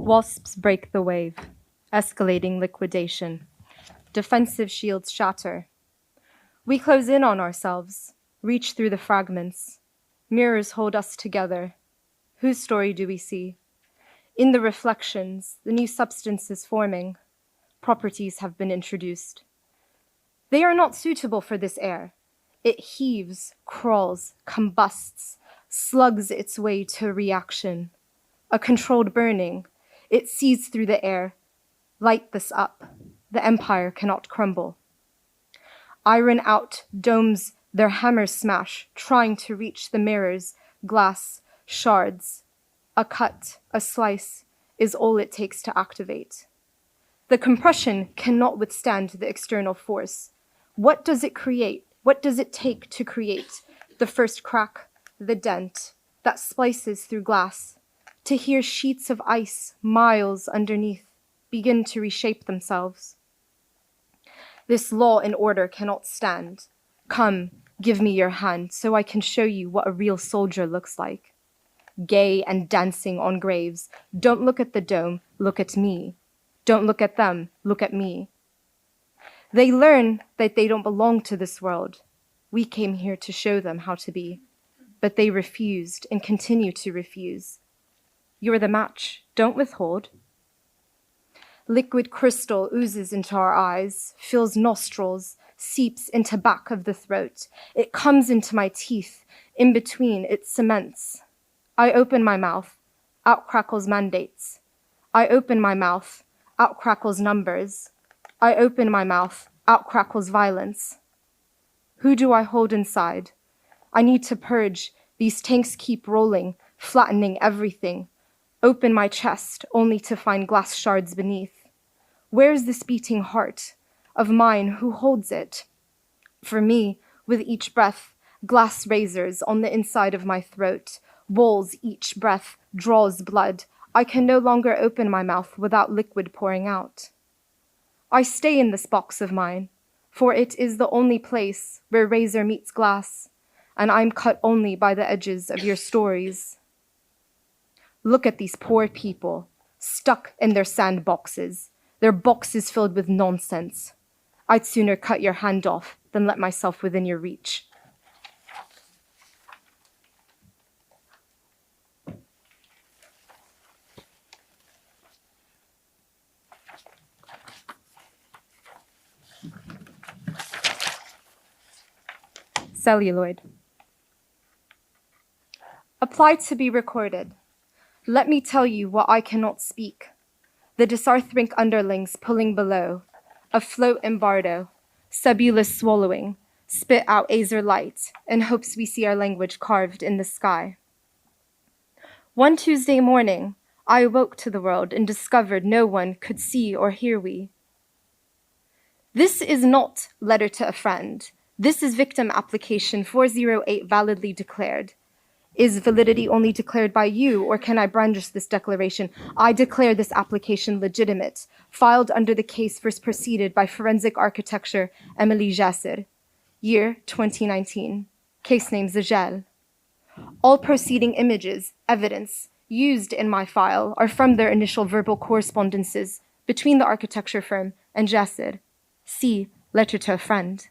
Wasps break the wave, escalating liquidation. Defensive shields shatter. We close in on ourselves, reach through the fragments. Mirrors hold us together. Whose story do we see? In the reflections, the new substance is forming. Properties have been introduced. They are not suitable for this air. It heaves, crawls, combusts, slugs its way to reaction. A controlled burning. It sees through the air. Light this up. The empire cannot crumble. Iron out, domes their hammers smash, trying to reach the mirrors, glass, shards. A cut, a slice, is all it takes to activate. The compression cannot withstand the external force. What does it create? What does it take to create the first crack, the dent that splices through glass, to hear sheets of ice miles underneath begin to reshape themselves? This law and order cannot stand. Come, give me your hand so I can show you what a real soldier looks like. Gay and dancing on graves. Don't look at the dome, look at me. Don't look at them, look at me. They learn that they don't belong to this world. We came here to show them how to be, but they refused and continue to refuse. You're the match, don't withhold. Liquid crystal oozes into our eyes, fills nostrils, seeps into back of the throat. It comes into my teeth, in between it cements. I open my mouth, out crackles mandates. I open my mouth, out crackles numbers. I open my mouth, out crackles violence. Who do I hold inside? I need to purge. These tanks keep rolling, flattening everything. Open my chest, only to find glass shards beneath. Where's this beating heart of mine? Who holds it? For me, with each breath, glass razors on the inside of my throat. Walls each breath draws blood. I can no longer open my mouth without liquid pouring out. I stay in this box of mine, for it is the only place where razor meets glass, and I'm cut only by the edges of your stories. Look at these poor people, stuck in their sandboxes, their boxes filled with nonsense. I'd sooner cut your hand off than let myself within your reach. Celluloid. Apply to be recorded. Let me tell you what I cannot speak. The dysarthric underlings pulling below, afloat in bardo, sebulous swallowing, spit out azer light, in hopes we see our language carved in the sky. One Tuesday morning, I awoke to the world and discovered no one could see or hear we. This is not letter to a friend. This is victim application 408 validly declared. Is validity only declared by you, or can I brandish this declaration? I declare this application legitimate, filed under the case first proceeded by Forensic Architecture Emily Jasser, year 2019, case name Zajel. All proceeding images, evidence, used in my file are from their initial verbal correspondences between the architecture firm and Jasser. See letter to a friend.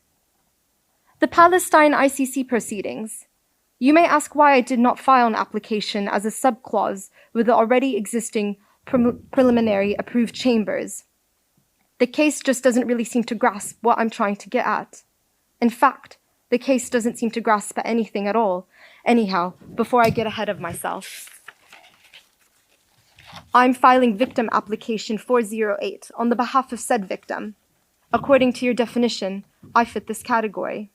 The Palestine ICC proceedings. You may ask why I did not file an application as a subclause with the already existing preliminary approved chambers. The case just doesn't really seem to grasp what I'm trying to get at. In fact, the case doesn't seem to grasp at anything at all. Anyhow, before I get ahead of myself, I'm filing victim application 408 on the behalf of said victim. According to your definition, I fit this category.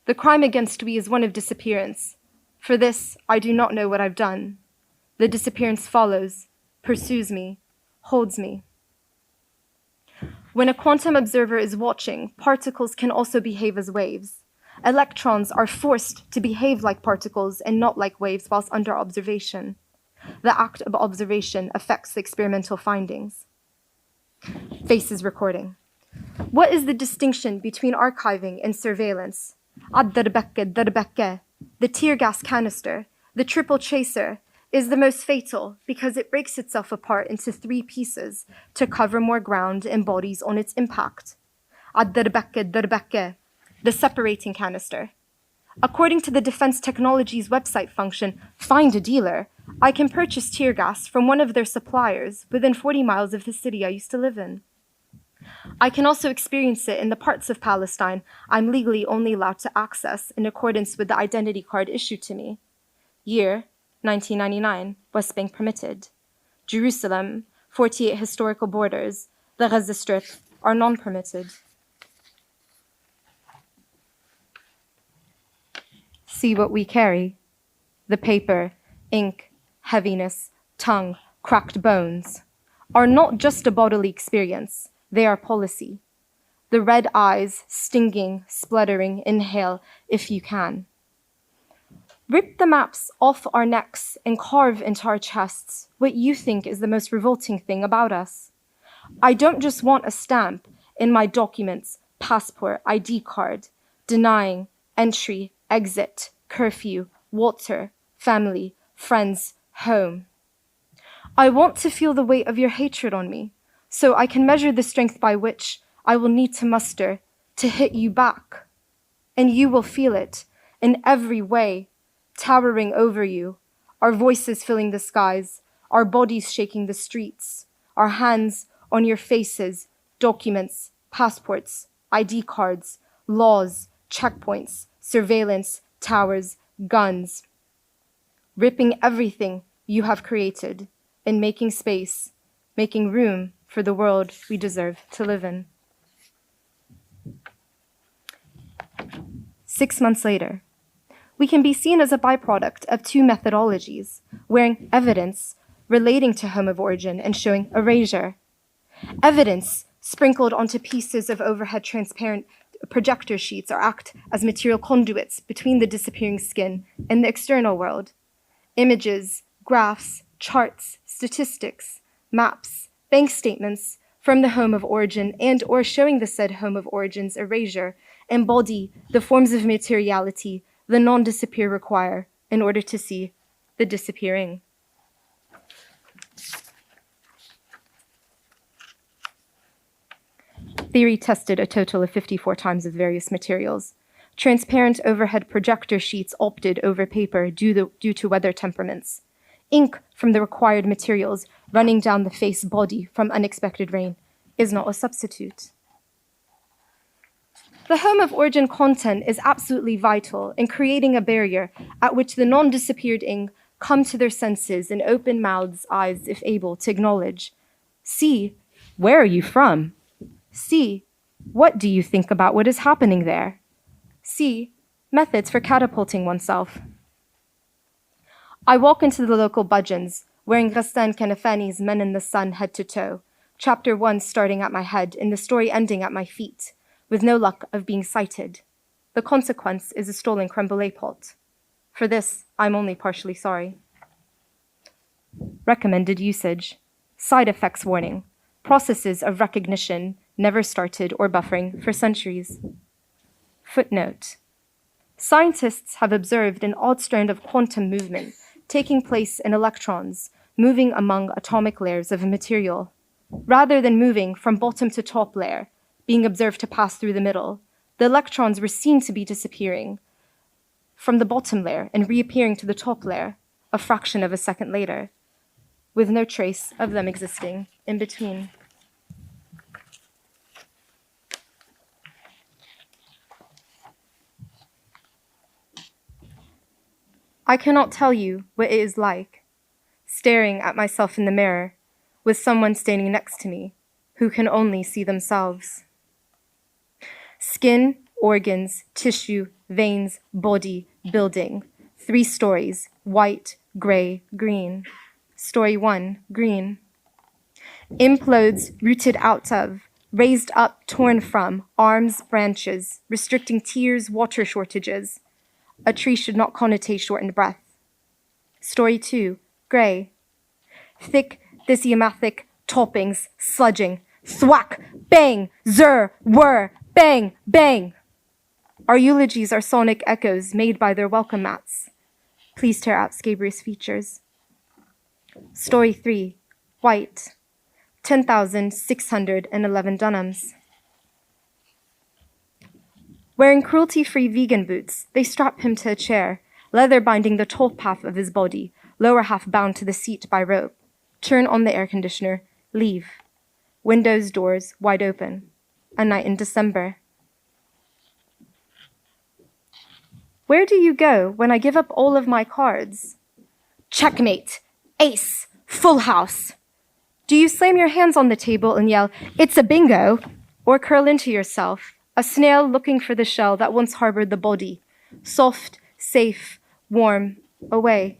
The crime against we is one of disappearance. For this, I do not know what I've done. The disappearance follows, pursues me, holds me. When a quantum observer is watching, particles can also behave as waves. Electrons are forced to behave like particles and not like waves whilst under observation. The act of observation affects the experimental findings. Faces recording. What is the distinction between archiving and surveillance? The tear gas canister, the triple chaser, is the most fatal because it breaks itself apart into 3 pieces to cover more ground and bodies on its impact. The separating canister. According to the Defense Technologies website function, Find a Dealer, I can purchase tear gas from one of their suppliers within 40 miles of the city I used to live in. I can also experience it in the parts of Palestine I'm legally only allowed to access in accordance with the identity card issued to me. Year, 1999, West Bank permitted. Jerusalem, 48 historical borders, the Gaza Strip, are non-permitted. See what we carry. The paper, ink, heaviness, tongue, cracked bones are not just a bodily experience, they are policy. The red eyes, stinging, spluttering, inhale if you can. Rip the maps off our necks and carve into our chests what you think is the most revolting thing about us. I don't just want a stamp in my documents, passport, ID card, denying entry, exit, curfew, water, family, friends, home. I want to feel the weight of your hatred on me, so I can measure the strength by which I will need to muster to hit you back. And you will feel it in every way, towering over you, our voices filling the skies, our bodies shaking the streets, our hands on your faces, documents, passports, ID cards, laws, checkpoints, surveillance, towers, guns, ripping everything you have created and making space, making room for the world we deserve to live in. 6 months later, we can be seen as a byproduct of 2 methodologies, wearing evidence relating to home of origin and showing erasure. Evidence sprinkled onto pieces of overhead transparent projector sheets or act as material conduits between the disappearing skin and the external world. Images, graphs, charts, statistics, maps, bank statements from the home of origin and or showing the said home of origin's erasure embody the forms of materiality the non-disappear require in order to see the disappearing. Theory tested a total of 54 times with various materials. Transparent overhead projector sheets opted over paper due to weather temperaments. Ink from the required materials running down the face body from unexpected rain is not a substitute. The home of origin content is absolutely vital in creating a barrier at which the non-disappeared ink come to their senses and open mouths, eyes, if able, to acknowledge. See, where are you from? See, what do you think about what is happening there? See, methods for catapulting oneself. I walk into the local budgeons, wearing Ghassan Kanafani's Men in the Sun head to toe, chapter 1 starting at my head and the story ending at my feet, with no luck of being cited. The consequence is a stolen creme brulee pot. For this, I'm only partially sorry. Recommended usage. Side effects warning. Processes of recognition never started or buffering for centuries. Footnote. Scientists have observed an odd strand of quantum movement taking place in electrons moving among atomic layers of a material. Rather than moving from bottom to top layer, being observed to pass through the middle, the electrons were seen to be disappearing from the bottom layer and reappearing to the top layer a fraction of a second later, with no trace of them existing in between. I cannot tell you what it is like, staring at myself in the mirror with someone standing next to me who can only see themselves. Skin, organs, tissue, veins, body, building. 3 stories, white, gray, green. Story 1, green. Implodes rooted out of, raised up, torn from, arms, branches, restricting tears, water shortages. A tree should not connotate shortened breath. Story 2, gray. Thick, thysiomanthic toppings, sludging. Thwack, bang, zer, whir, bang, bang. Our eulogies are sonic echoes made by their welcome mats. Please tear out scabrous features. Story 3, White, 10,611 dirhams. Wearing cruelty-free vegan boots, they strap him to a chair, leather binding the top half of his body, lower half bound to the seat by rope. Turn on the air conditioner, leave. Windows, doors wide open. A night in December. Where do you go when I give up all of my cards? Checkmate, ace, full house. Do you slam your hands on the table and yell, "It's a bingo," or curl into yourself, a snail looking for the shell that once harbored the body, soft, safe, warm, away?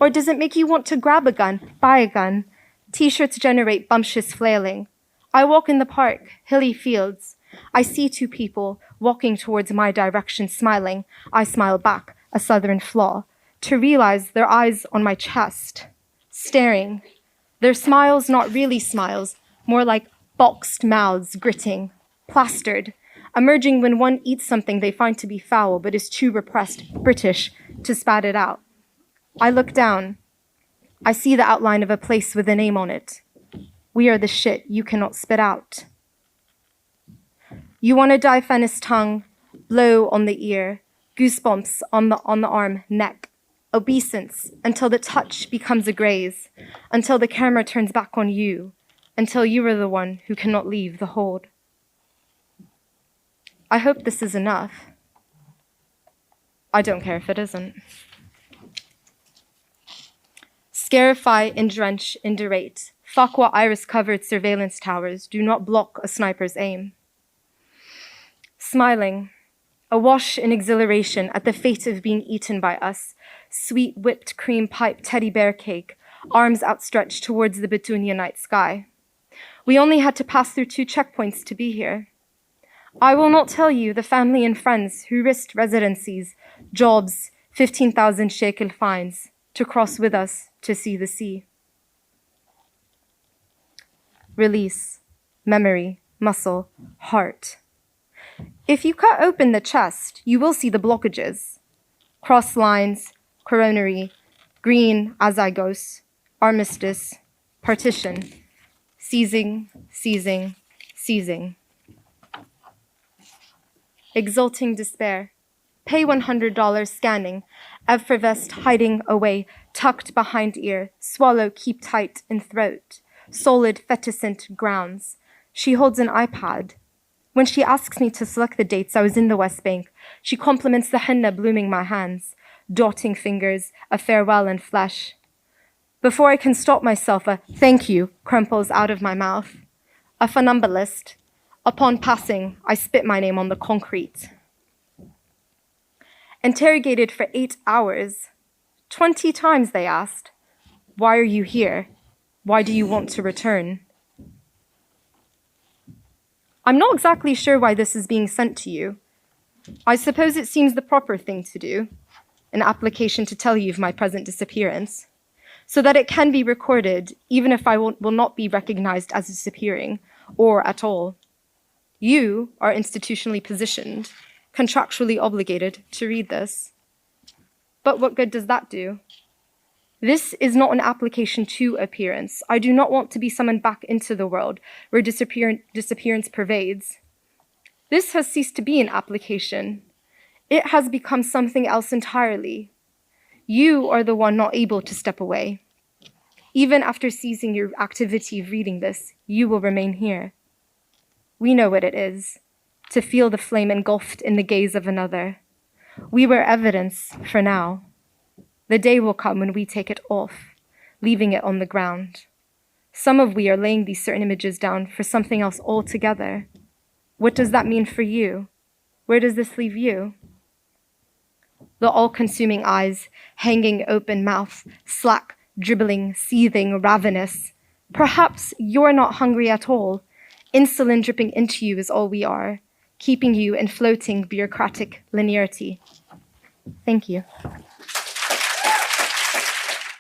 Or does it make you want to grab a gun, buy a gun? T-shirts generate bumptious flailing. I walk in the park, hilly fields. I see two people walking towards my direction, smiling. I smile back, a southern flaw, to realize their eyes on my chest, staring. Their smiles not really smiles, more like boxed mouths gritting, plastered, emerging when one eats something they find to be foul but is too repressed, British, to spat it out. I look down. I see the outline of a place with a name on it. We are the shit you cannot spit out. You want to diaphanous tongue, blow on the ear, goosebumps on the arm, neck, obeisance until the touch becomes a graze, until the camera turns back on you, until you are the one who cannot leave the hold. I hope this is enough. I don't care if it isn't. Scarify and drench and derate. Fakwa iris-covered surveillance towers do not block a sniper's aim. Smiling, awash in exhilaration at the fate of being eaten by us, sweet whipped cream pipe teddy bear cake, arms outstretched towards the Betunia night sky. We only had to pass through 2 checkpoints to be here. I will not tell you the family and friends who risked residencies, jobs, 15,000 shekel fines to cross with us to see the sea. Release, memory, muscle, heart. If you cut open the chest, you will see the blockages. Cross lines, coronary, green azygos, armistice, partition, seizing, seizing, seizing. Exulting despair. Pay $100 scanning, effervesced hiding away, tucked behind ear, swallow keep tight in throat. Solid fetuscent grounds. She holds an iPad. When she asks me to select the dates I was in the West Bank, she compliments the henna blooming my hands, dotting fingers, a farewell in flesh. Before I can stop myself, a "thank you" crumples out of my mouth. A funambulist. Upon passing, I spit my name on the concrete. Interrogated for 8 hours. 20 times they asked, "Why are you here? Why do you want to return?" I'm not exactly sure why this is being sent to you. I suppose it seems the proper thing to do, an application to tell you of my present disappearance, so that it can be recorded even if I will not be recognized as disappearing, or at all. You are institutionally positioned, contractually obligated to read this. But what good does that do? This is not an application to appearance. I do not want to be summoned back into the world where disappearance pervades. This has ceased to be an application. It has become something else entirely. You are the one not able to step away. Even after ceasing your activity of reading this, you will remain here. We know what it is, to feel the flame engulfed in the gaze of another. We were evidence for now. The day will come when we take it off, leaving it on the ground. Some of we are laying these certain images down for something else altogether. What does that mean for you? Where does this leave you? The all-consuming eyes, hanging open mouth, slack, dribbling, seething, ravenous. Perhaps you're not hungry at all. Insulin dripping into you is all we are, keeping you in floating bureaucratic linearity. Thank you.